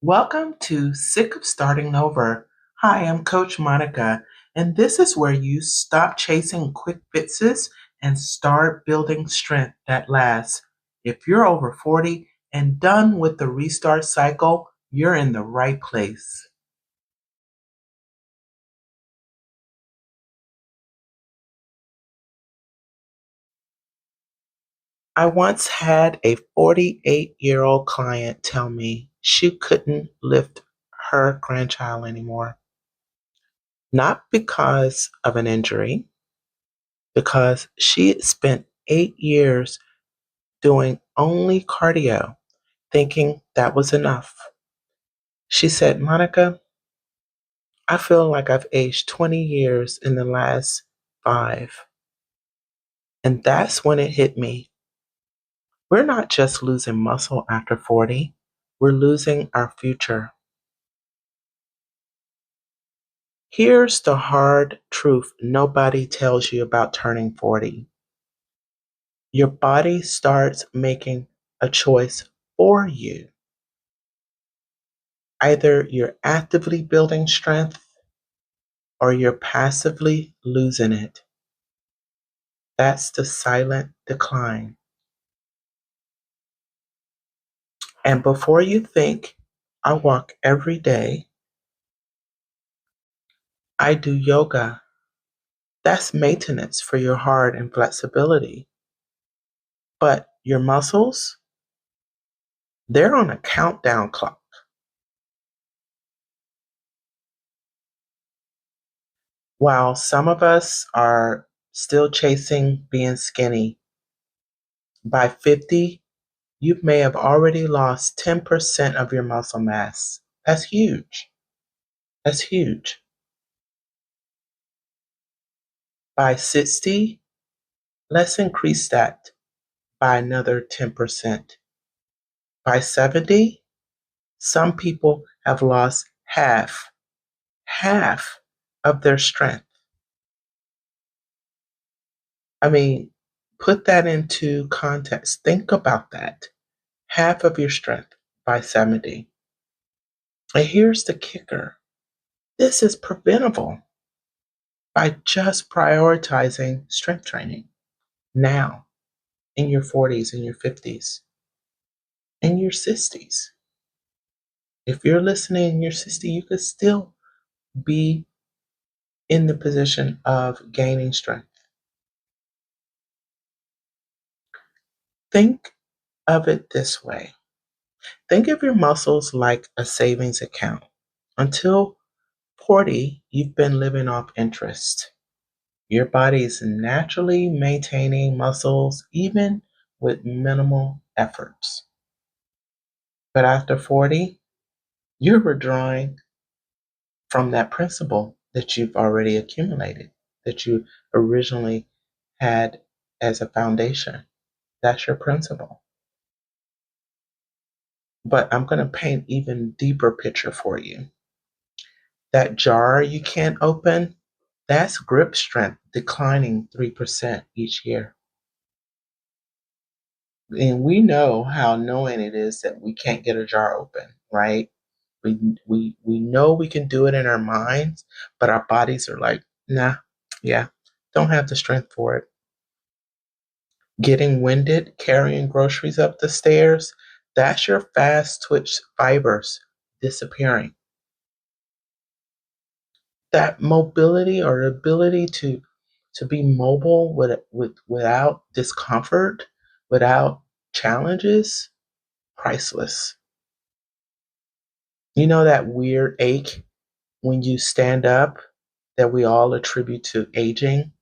Welcome to Sick of Starting Over. Hi, I'm Coach Monica, and this is where you stop chasing quick fixes and start building strength that lasts. If you're over 40 and done with the restart cycle, you're in the right place. I once had a 48-year-old client tell me she couldn't lift her grandchild anymore, not because of an injury, because she had spent 8 years doing only cardio, thinking that was enough. She said, Monica, I feel like I've aged 20 years in the last 5. And that's when it hit me. We're not just losing muscle after 40, we're losing our future. Here's the hard truth nobody tells you about turning 40. Your body starts making a choice for you. Either you're actively building strength or you're passively losing it. That's the silent decline. And before you think, I walk every day, I do yoga. That's maintenance for your heart and flexibility. But your muscles, they're on a countdown clock. While some of us are still chasing being skinny, by 50, you may have already lost 10% of your muscle mass. That's huge. That's huge. By 60, let's increase that by another 10%. By 70, some people have lost half of their strength. I mean, put that into context. Think about that. Half of your strength by 70. And here's the kicker. This is preventable by just prioritizing strength training now in your 40s and your 50s and your 60s. If you're listening in your 60s, you could still be in the position of gaining strength. Think of it this way. Think of your muscles like a savings account. Until 40, you've been living off interest. Your body is naturally maintaining muscles even with minimal efforts. But after 40, you're withdrawing from that principle that you've already accumulated, that you originally had as a foundation. That's your principle. But I'm going to paint even deeper picture for you. That jar you can't open, that's grip strength declining 3% each year. And we know how annoying it is that we can't get a jar open, right? We know we can do it in our minds, but our bodies are like, nah, yeah, don't have the strength for it. Getting winded, carrying groceries up the stairs, that's your fast twitch fibers disappearing. That mobility or ability to be mobile without discomfort, without challenges, priceless. You know that weird ache when you stand up that we all attribute to aging?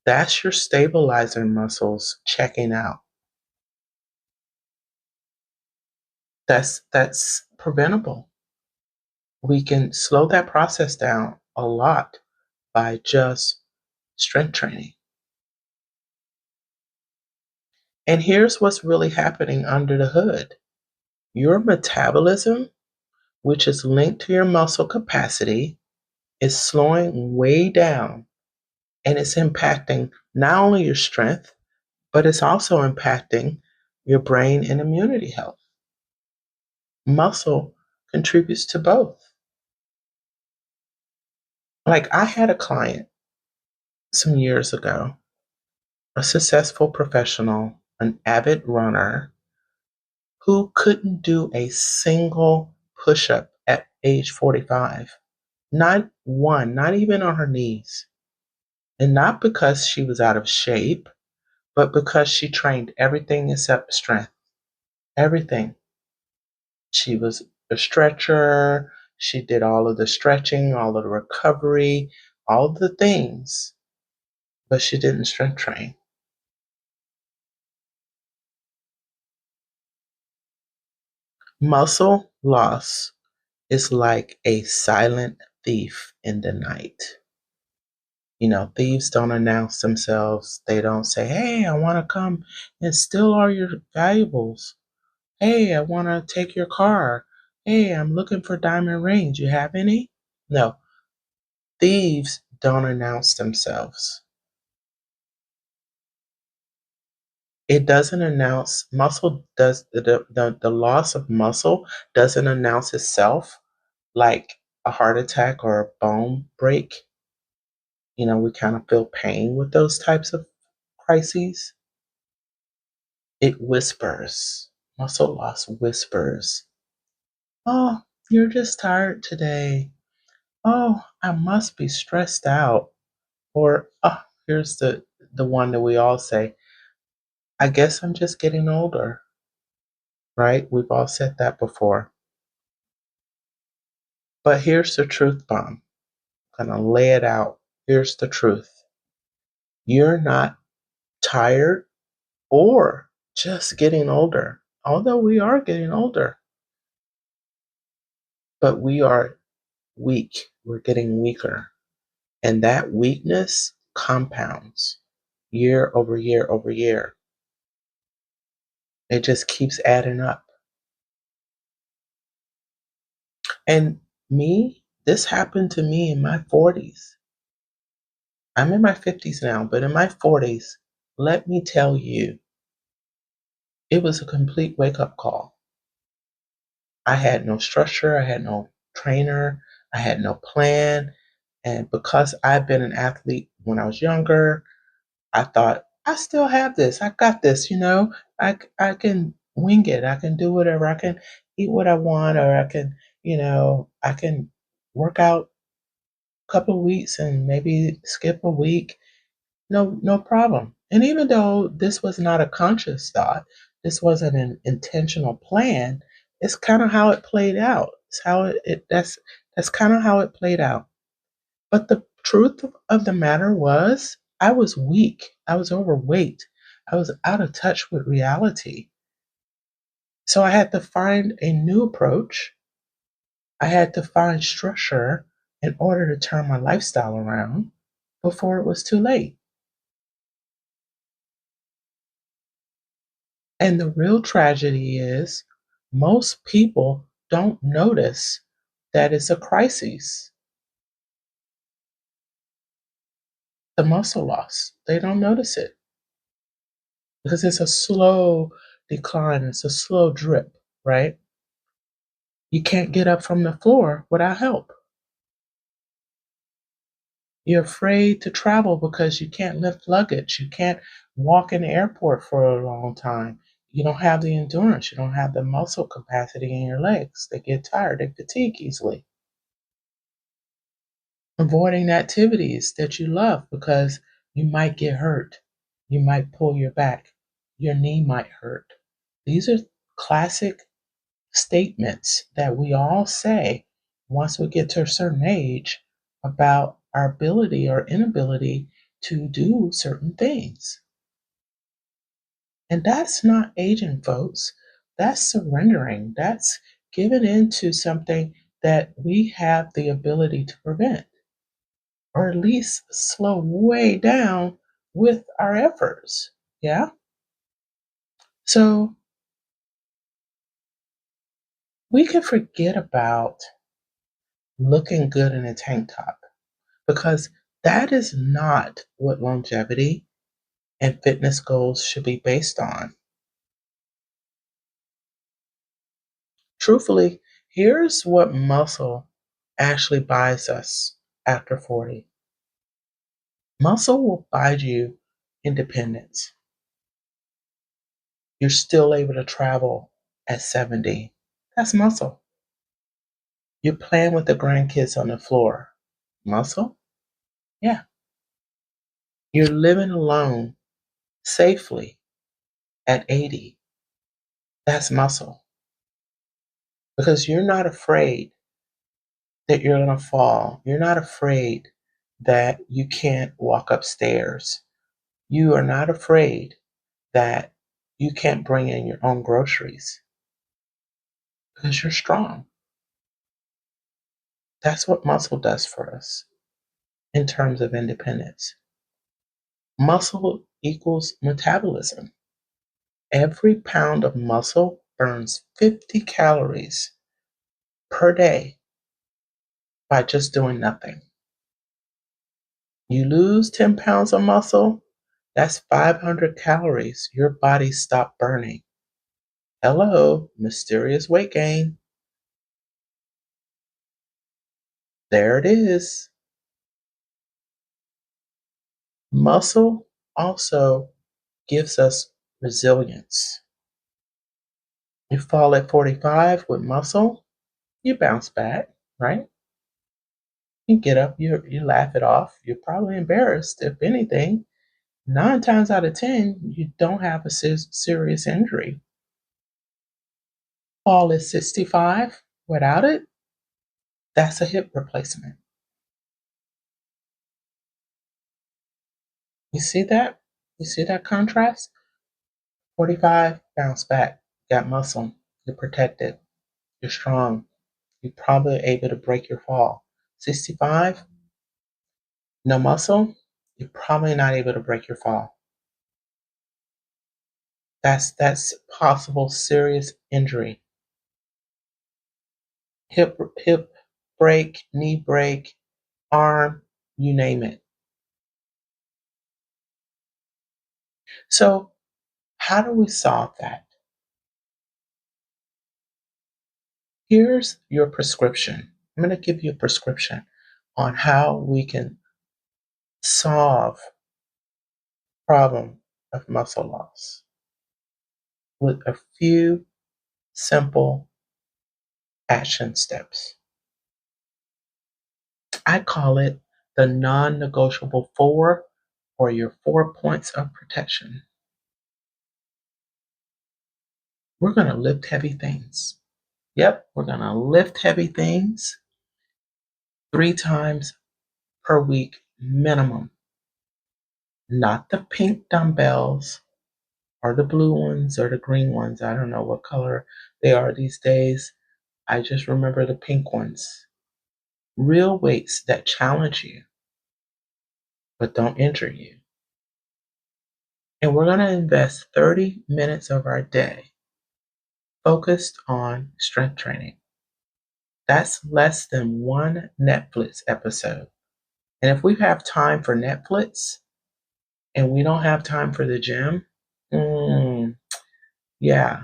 That's your stabilizer muscles checking out. That's preventable. We can slow that process down a lot by just strength training. And here's what's really happening under the hood. Your metabolism, which is linked to your muscle capacity, is slowing way down, and it's impacting not only your strength, but it's also impacting your brain and immunity health. Muscle contributes to both. Like I had a client some years ago, a successful professional, an avid runner who couldn't do a single push up at age 45. Not one, not even on her knees. And not because she was out of shape, but because she trained everything except strength. Everything. She was a stretcher. She did all of the stretching, all of the recovery, all the things, but she didn't strength train. Muscle loss is like a silent thief in the night. Thieves don't announce themselves. They don't say, "Hey, I want to come and steal all your valuables. Hey, I want to take your car. Hey, I'm looking for diamond rings. You have any?" No, thieves don't announce themselves. It doesn't announce muscle does the loss of muscle doesn't announce itself like a heart attack or a bone break. We kind of feel pain with those types of crises. It whispers. Muscle loss whispers. Oh, you're just tired today. Oh, I must be stressed out. Or, oh, here's the one that we all say, I guess I'm just getting older, right? We've all said that before. But here's the truth bomb. I'm gonna lay it out. Here's the truth. You're not tired or just getting older. Although we are getting older, but we are weak. We're getting weaker. And that weakness compounds year over year over year. It just keeps adding up. And this happened to me in my 40s. I'm in my 50s now, but in my 40s, let me tell you, it was a complete wake up call. I had no structure, I had no trainer, I had no plan. And because I've been an athlete when I was younger, I thought, I still have this. I got this. I can wing it. I can do whatever. I can eat what I want, or I can work out a couple of weeks and maybe skip a week. No, no problem. And even though this was not a conscious thought, this wasn't an intentional plan, it's kind of how it played out. It's how that's kind of how it played out. But the truth of the matter was, I was weak. I was overweight. I was out of touch with reality. So I had to find a new approach. I had to find structure in order to turn my lifestyle around before it was too late. And the real tragedy is most people don't notice that it's a crisis, the muscle loss. They don't notice it because it's a slow decline, it's a slow drip, right? You can't get up from the floor without help. You're afraid to travel because you can't lift luggage. You can't walk in the airport for a long time. You don't have the endurance. You don't have the muscle capacity in your legs. They get tired, they fatigue easily. Avoiding activities that you love because you might get hurt. You might pull your back. Your knee might hurt. These are classic statements that we all say once we get to a certain age about our ability or inability to do certain things. And that's not aging, folks. That's surrendering. That's giving into something that we have the ability to prevent, or at least slow way down with our efforts. Yeah. So we can forget about looking good in a tank top because that is not what longevity and fitness goals should be based on. Truthfully, Here's what muscle actually buys us after 40. Muscle will buy you independence. You're still able to travel at 70. That's muscle. You're playing with the grandkids on the floor. Muscle? Yeah. You're living alone safely at 80. That's muscle. Because you're not afraid that you're going to fall. You're not afraid that you can't walk upstairs. You are not afraid that you can't bring in your own groceries because you're strong. That's what muscle does for us in terms of independence. Muscle equals metabolism. Every pound of muscle burns 50 calories per day by just doing nothing. You lose 10 pounds of muscle, that's 500 calories your body stopped burning. Hello, mysterious weight gain. There it is. Muscle also gives us resilience. You fall at 45 with muscle, you bounce back, right? You get up, you laugh it off. You're probably embarrassed, if anything. 9 times out of 10, you don't have a serious injury. Fall at 65 without it, that's a hip replacement. You see that? You see that contrast? 45, bounce back. Got muscle. You're protected. You're strong. You're probably able to break your fall. 65, no muscle. You're probably not able to break your fall. That's possible serious injury. Hip break, knee break, arm, you name it. So how do we solve that? Here's your prescription. I'm going to give you a prescription on how we can solve the problem of muscle loss with a few simple action steps. I call it the non-negotiable 4 or your 4 points of protection. We're going to lift heavy things. Yep, we're going to lift heavy things 3 times per week minimum. Not the pink dumbbells or the blue ones or the green ones. I don't know what color they are these days. I just remember the pink ones. Real weights that challenge you but don't injure you. And we're going to invest 30 minutes of our day focused on strength training. That's less than one Netflix episode. And if we have time for Netflix and we don't have time for the gym, yeah,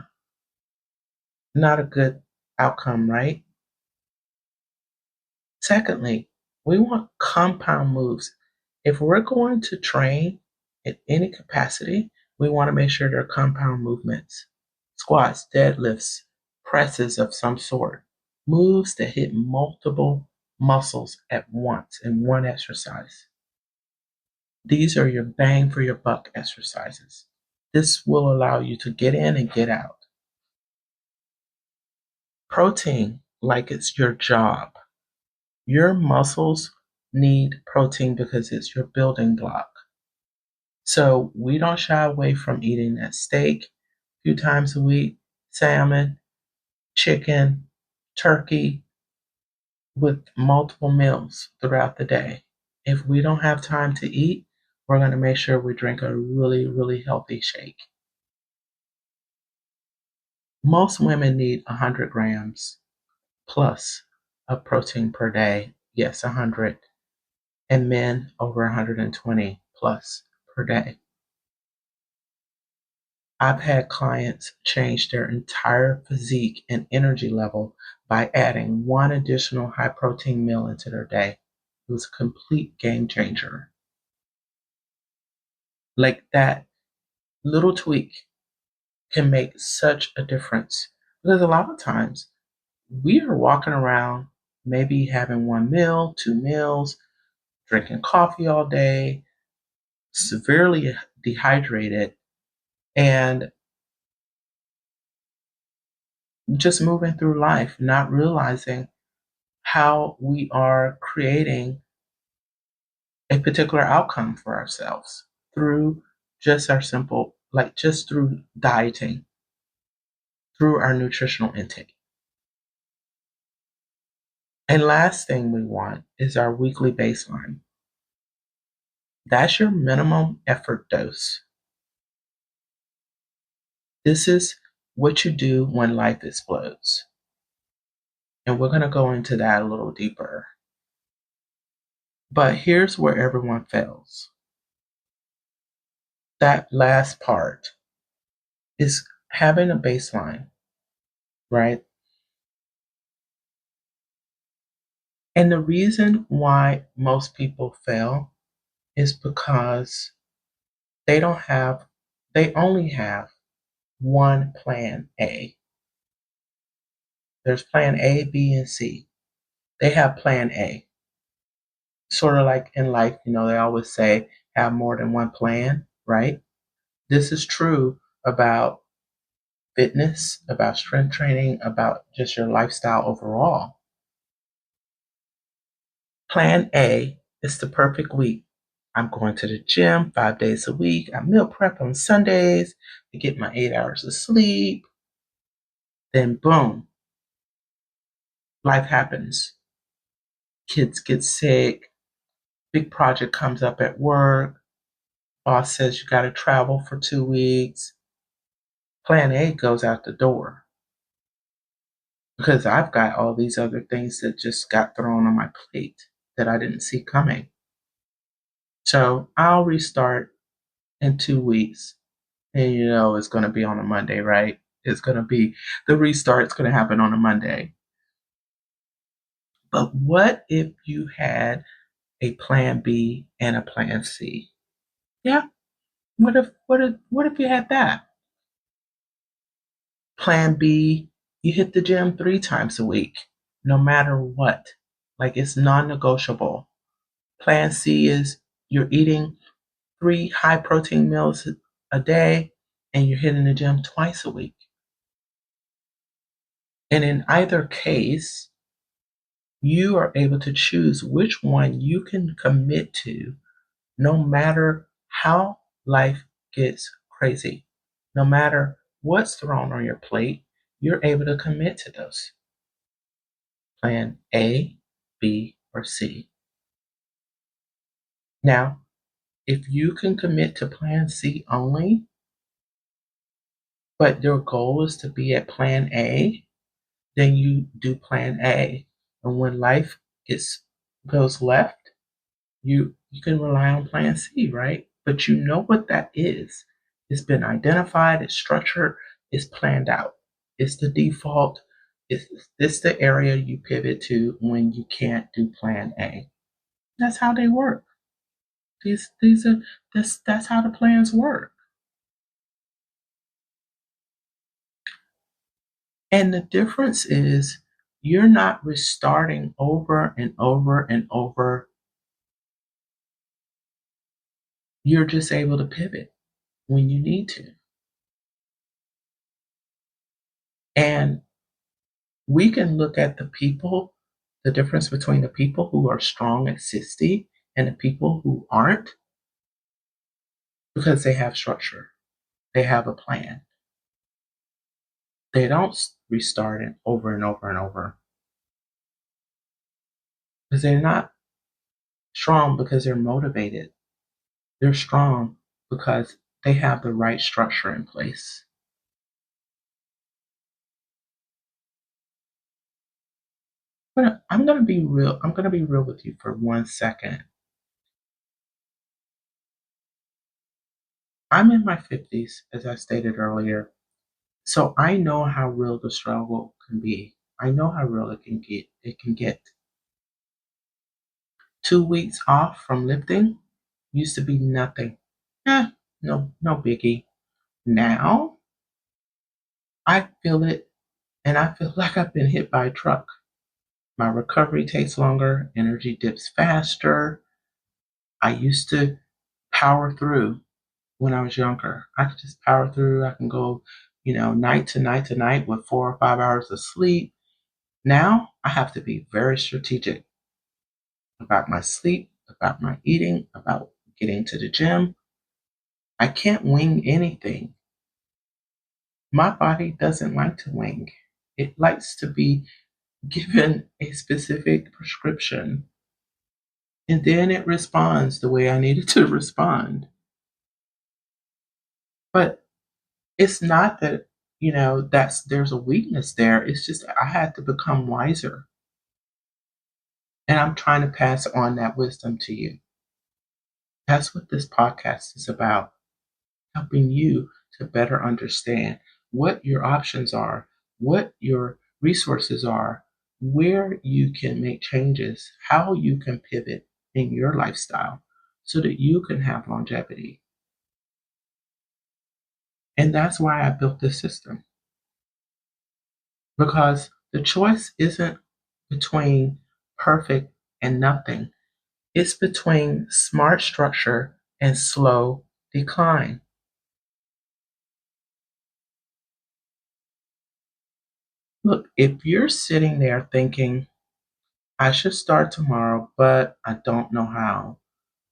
not a good outcome, right? Secondly, we want compound moves. If we're going to train at any capacity, we want to make sure they're compound movements. Squats, deadlifts, presses of some sort. Moves that hit multiple muscles at once in one exercise. These are your bang for your buck exercises. This will allow you to get in and get out. Protein, like it's your job. Your muscles need protein because it's your building block. So we don't shy away from eating that steak a few times a week, salmon, chicken, turkey, with multiple meals throughout the day. If we don't have time to eat, we're going to make sure we drink a really, really healthy shake. Most women need 100 grams plus of protein per day. Yes, 100. And men over 120 plus per day. I've had clients change their entire physique and energy level by adding one additional high protein meal into their day. It was a complete game changer. Like that little tweak can make such a difference. Because a lot of times we are walking around, maybe having one meal, two meals, drinking coffee all day, severely dehydrated, and just moving through life, not realizing how we are creating a particular outcome for ourselves through just our simple, like just through dieting, through our nutritional intake. And last thing we want is our weekly baseline. That's your minimum effort dose. This is what you do when life explodes. And we're going to go into that a little deeper. But here's where everyone fails. That last part is having a baseline, right? And the reason why most people fail is because they don't have, they only have one plan A. There's plan A, B, and C. They have plan A. Sort of like in life, they always say have more than one plan, right? This is true about fitness, about strength training, about just your lifestyle overall. Plan A is the perfect week. I'm going to the gym 5 days a week. I meal prep on Sundays. I get my 8 hours of sleep. Then boom, life happens. Kids get sick. Big project comes up at work. Boss says you got to travel for 2 weeks. Plan A goes out the door because I've got all these other things that just got thrown on my plate that I didn't see coming. So I'll restart in 2 weeks. And it's going to be on a Monday, right? It's going to be the restart's going to happen on a Monday. But what if you had a plan B and a plan C? Yeah. What if you had that? Plan B, you hit the gym 3 times a week, no matter what. Like it's non-negotiable. Plan C is you're eating 3 high protein meals a day and you're hitting the gym twice a week. And in either case, you are able to choose which one you can commit to no matter how life gets crazy. No matter what's thrown on your plate, you're able to commit to those. Plan A, B, or C. Now, if you can commit to plan C only, but your goal is to be at plan A, then you do plan A. And when life goes left, you can rely on plan C, right? But you know what that is. It's been identified, it's structured, it's planned out. It's the default. It's the area you pivot to when you can't do plan A. That's how they work. These are that's how the plans work. And the difference is you're not restarting over and over and over. You're just able to pivot when you need to. And we can look at the difference between the people who are strong at 60 and the people who aren't because they have structure. They have a plan. They don't restart it over and over and over because they're not strong because they're motivated. They're strong because they have the right structure in place. But I'm going to be real. I'm going to be real with you for 1 second. I'm in my 50s, as I stated earlier, so I know how real the struggle can be. I know how real it can get. 2 weeks off from lifting used to be nothing. No biggie. Now I feel it, and I feel like I've been hit by a truck. My recovery takes longer, energy dips faster. I used to power through when I was younger. I could just power through. I can go, night to night to night with 4 or 5 hours of sleep. Now I have to be very strategic about my sleep, about my eating, about getting to the gym. I can't wing anything. My body doesn't like to wing. It likes to be given a specific prescription, and then it responds the way I need it to respond. But it's not that, there's a weakness there. It's just I had to become wiser. And I'm trying to pass on that wisdom to you. That's what this podcast is about, helping you to better understand what your options are, what your resources are, where you can make changes, how you can pivot in your lifestyle so that you can have longevity. And that's why I built this system, because the choice isn't between perfect and nothing. It's between smart structure and slow decline. Look, if you're sitting there thinking, I should start tomorrow, but I don't know how.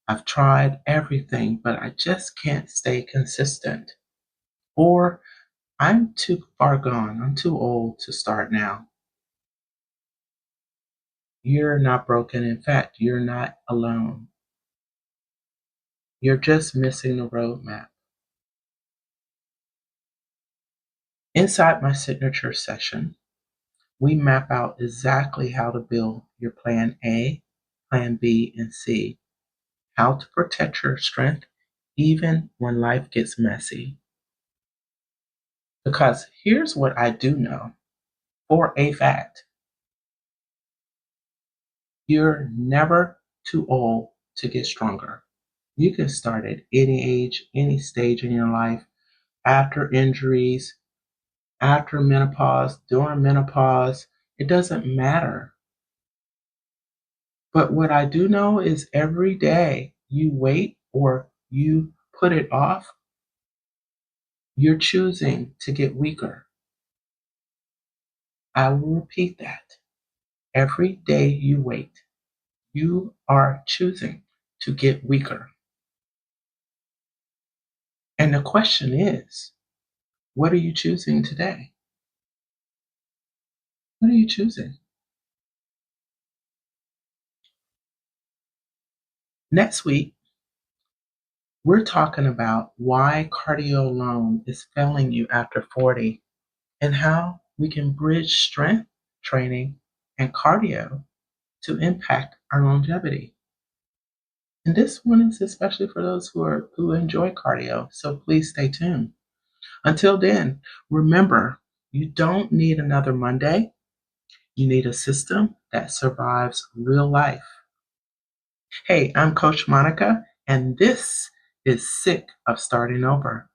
I've tried everything, but I just can't stay consistent. Or I'm too far gone. I'm too old to start now. You're not broken. In fact, you're not alone. You're just missing the roadmap. Inside my signature session, we map out exactly how to build your plan A, plan B, and C, how to protect your strength even when life gets messy. Because here's what I do know for a fact: you're never too old to get stronger. You can start at any age, any stage in your life, after injuries, after menopause, during menopause. It doesn't matter. But what I do know is every day you wait or you put it off, you're choosing to get weaker. I will repeat that. Every day you wait, you are choosing to get weaker. And the question is, what are you choosing today? What are you choosing? Next week, we're talking about why cardio alone is failing you after 40 and how we can bridge strength training and cardio to impact our longevity. And this one is especially for those who enjoy cardio, so please stay tuned. Until then, remember, you don't need another Monday. You need a system that survives real life. Hey, I'm Coach Monica, and this is Sick of Starting Over.